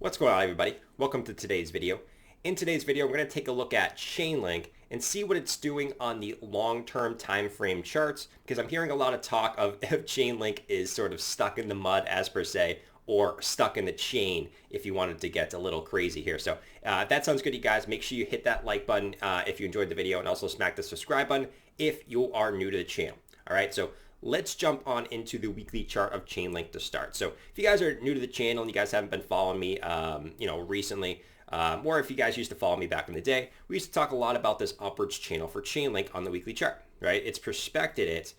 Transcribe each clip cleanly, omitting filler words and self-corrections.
What's going on, everybody? Welcome to today's video. In today's video, we're going to take a look at Chainlink and see what it's doing on the long-term time frame charts, because I'm hearing a lot of talk of if Chainlink is sort of stuck in the mud, as per se, or stuck in the chain, if you wanted to get a little crazy here. So if that sounds good to you guys, make sure you hit that like button if you enjoyed the video, and also smack the subscribe button if you are new to the channel. All right, so let's jump on into the weekly chart of Chainlink to start. So if you guys are new to the channel and you guys haven't been following me, recently, or if you guys used to follow me back in the day, we used to talk a lot about this upwards channel for Chainlink on the weekly chart, right? It's prospected it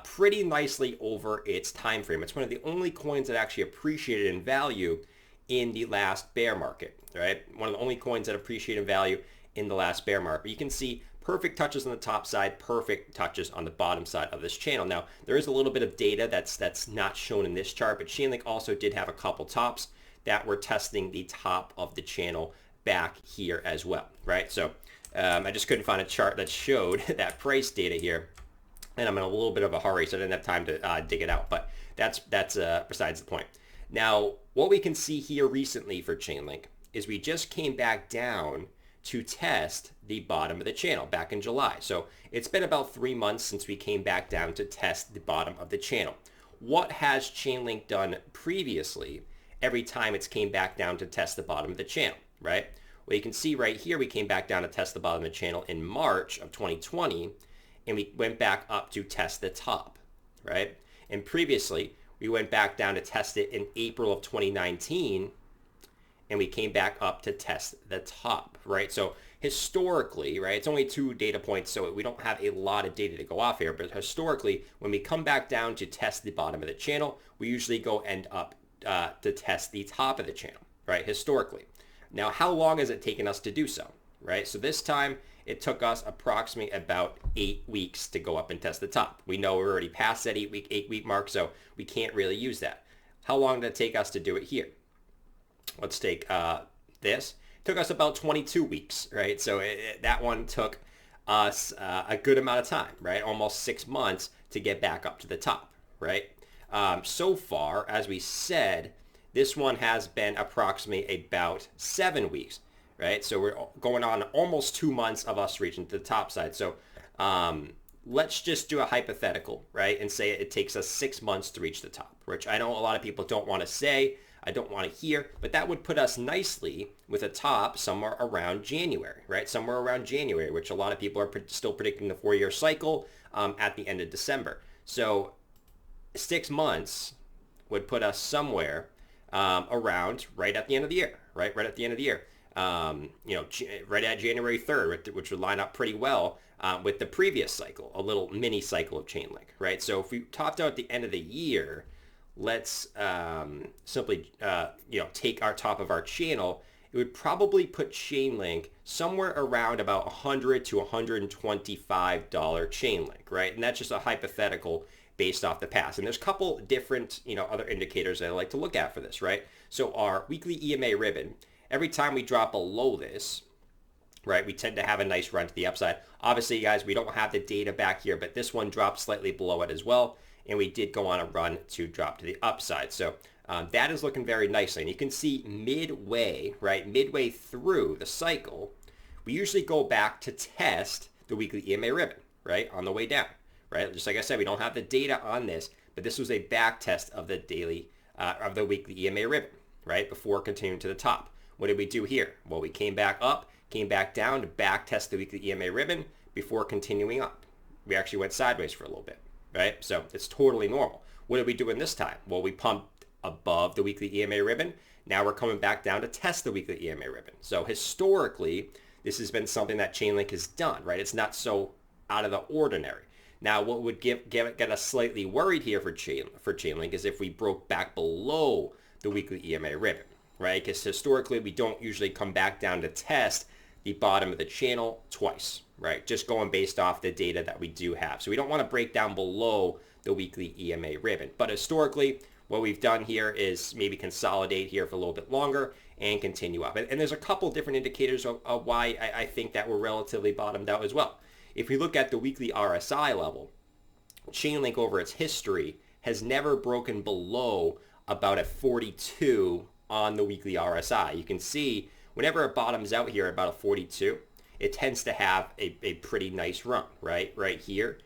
pretty nicely over its time frame. It's one of the only coins that actually appreciated in value in the last bear market, right? One of the only coins that appreciated in value in the last bear market. You can see perfect touches on the top side, perfect touches on the bottom side of this channel. Now, there is a little bit of data that's not shown in this chart, but Chainlink also did have a couple tops that were testing the top of the channel back here as well, right? So I just couldn't find a chart that showed that price data here, and I'm in a little bit of a hurry, so I didn't have time to dig it out, but that's besides the point. Now, what we can see here recently for Chainlink is we just came back down to test the bottom of the channel back in July. So it's been about 3 months since we came back down to test the bottom of the channel. What has Chainlink done previously every time it's came back down to test the bottom of the channel, right? Well, you can see right here, we came back down to test the bottom of the channel in March of 2020, and we went back up to test the top, right? And previously, we went back down to test it in April of 2019, and we came back up to test the top, right? So historically, right, it's only 2 data points, so we don't have a lot of data to go off here, but historically, when we come back down to test the bottom of the channel, we usually end up to test the top of the channel, right, historically. Now, how long has it taken us to do so, right? So this time, it took us approximately about 8 weeks to go up and test the top. We know we're already past that 8 week mark, so we can't really use that. How long did it take us to do it here? Let's take this. It took us about 22 weeks, right? So that one took us a good amount of time, right? Almost 6 months to get back up to the top, right? So far, as we said, this one has been approximately about 7 weeks, right? So we're going on almost 2 months of us reaching to the top side. So let's just do a hypothetical, right? And say it takes us 6 months to reach the top, which I know a lot of people don't want to say, I don't want to hear, but that would put us nicely with a top somewhere around January, right? Somewhere around January, which a lot of people are still predicting the 4-year cycle at the end of December. So 6 months would put us somewhere around right at the end of the year, right? Right at the end of the year. Right at January 3rd, which would line up pretty well with the previous cycle, a little mini cycle of Chainlink, right? So if we topped out at the end of the year, let's simply take our top of our channel. It would probably put Chainlink somewhere around about $100 to $125 Chainlink, right? And that's just a hypothetical based off the past. And there's a couple different other indicators that I like to look at for this, right? So our weekly EMA Ribbon, every time we drop below this, right, we tend to have a nice run to the upside. Obviously, guys, we don't have the data back here, but this one dropped slightly below it as well. And we did go on a run to drop to the upside. So that is looking very nicely. And you can see midway, right, midway through the cycle, we usually go back to test the weekly EMA Ribbon, right, on the way down, right? Just like I said, we don't have the data on this, but this was a back test of the weekly EMA Ribbon, right, before continuing to the top. What did we do here? Well, we came back up, came back down to back test the weekly EMA Ribbon before continuing up. We actually went sideways for a little bit, right? So it's totally normal. What are we doing this time? Well, we pumped above the weekly EMA Ribbon. Now we're coming back down to test the weekly EMA Ribbon. So historically, this has been something that Chainlink has done, right? It's not so out of the ordinary. Now, what would get us slightly worried here for Chainlink is if we broke back below the weekly EMA Ribbon, right? Because historically, we don't usually come back down to test the bottom of the channel twice, right? Just going based off the data that we do have. So we don't want to break down below the weekly EMA Ribbon. But historically, what we've done here is maybe consolidate here for a little bit longer and continue up. And there's a couple different indicators of why I think that we're relatively bottomed out as well. If we look at the weekly RSI level, Chainlink over its history has never broken below about a 42 on the weekly RSI. You can see whenever it bottoms out here at about a 42, it tends to have a pretty nice run, right? Right here,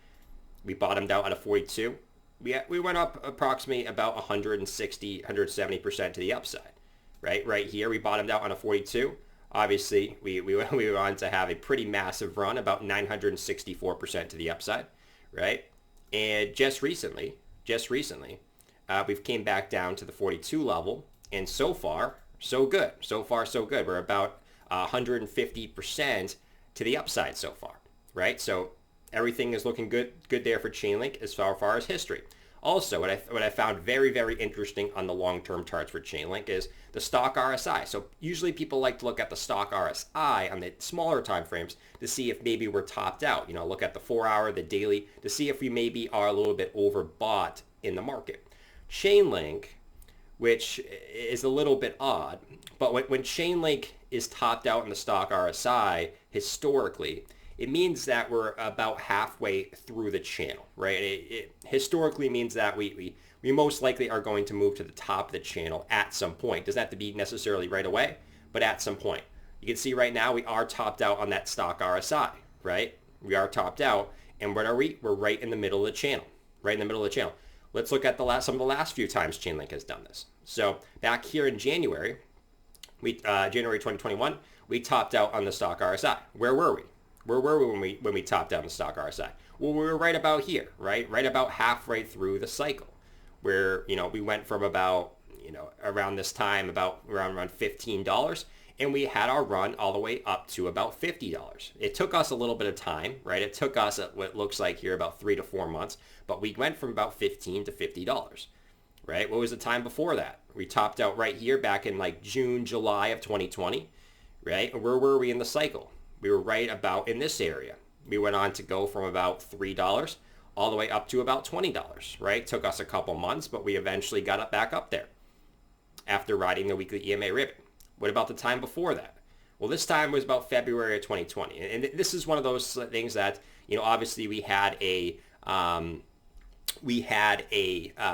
we bottomed out at a 42. We went up approximately about 160, 170% to the upside, right? Right here, we bottomed out on a 42. Obviously, we went on to have a pretty massive run, about 964% to the upside, right? And just recently, we've came back down to the 42 level, and so far, so good. So far, so good. We're about 150% to the upside so far, right? So everything is looking good there for Chainlink as far as history. Also, what I found very, very interesting on the long-term charts for Chainlink is the stock RSI. So usually people like to look at the stock RSI on the smaller time frames to see if maybe we're topped out. You know, look at the 4-hour, the daily, to see if we maybe are a little bit overbought in the market. Chainlink, which is a little bit odd, but when Chainlink is topped out in the stock RSI historically, it means that we're about halfway through the channel, right? It historically means that we most likely are going to move to the top of the channel at some point. Doesn't have to be necessarily right away, but at some point. You can see right now we are topped out on that stock RSI, right? We are topped out, and what are we? We're right in the middle of the channel, right in the middle of the channel. Let's look at some of the last few times Chainlink has done this. So back here in January, January 2021, we topped out on the stock RSI. Where were we? Where were we when we topped out on the stock RSI? Well, we were right about here, right? Right about halfway through the cycle, where, you know, we went from about, you know, around this time, about around $15, and we had our run all the way up to about $50. It took us a little bit of time, right? It took us what looks like here about 3 to 4 months, but we went from about $15 to $50, right? What was the time before that? We topped out right here back in like June, July of 2020, right? Where were we in the cycle? We were right about in this area. We went on to go from about $3 all the way up to about $20, right? Took us a couple months, but we eventually got it back up there after riding the weekly EMA Ribbon. What about the time before that? Well, this time was about February of 2020. And this is one of those things that, you know, obviously we had a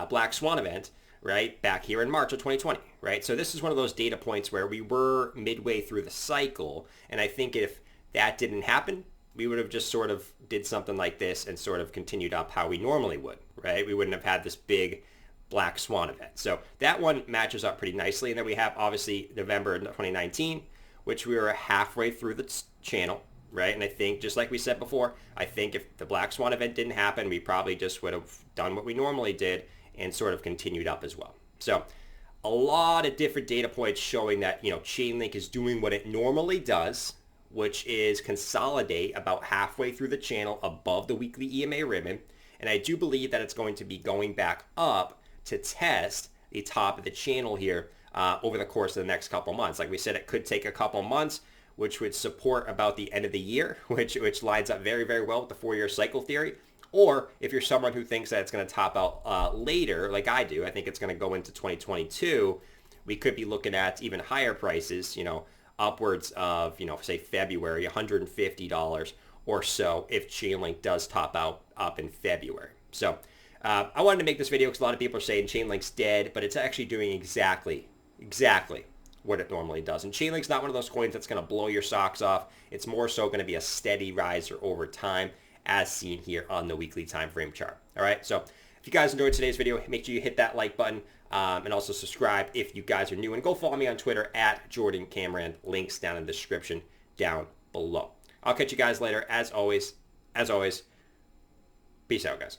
Black Swan event, right, back here in March of 2020, right? So this is one of those data points where we were midway through the cycle. And I think if that didn't happen, we would have just sort of did something like this and sort of continued up how we normally would, right? We wouldn't have had this big Black Swan event. So that one matches up pretty nicely. And then we have obviously November 2019, which we were halfway through the channel, right? And I think, just like we said before, I think if the Black Swan event didn't happen, we probably just would have done what we normally did and sort of continued up as well. So a lot of different data points showing that, you know, Chainlink is doing what it normally does, which is consolidate about halfway through the channel above the weekly EMA Ribbon. And I do believe that it's going to be going back up to test the top of the channel here over the course of the next couple months. Like we said, it could take a couple months, which would support about the end of the year, which lines up very, very well with the 4-year cycle theory. Or if you're someone who thinks that it's going to top out later, like I do, I think it's going to go into 2022, we could be looking at even higher prices, you know, upwards of, you know, say February, $150 or so if Chainlink does top out up in February. So I wanted to make this video because a lot of people are saying Chainlink's dead, but it's actually doing exactly what it normally does. And Chainlink's not one of those coins that's going to blow your socks off. It's more so going to be a steady riser over time, as seen here on the weekly time frame chart. All right, so if you guys enjoyed today's video, make sure you hit that like button and also subscribe if you guys are new. And go follow me on Twitter at Jordan Cameron. Links down in the description down below. I'll catch you guys later. As always, peace out, guys.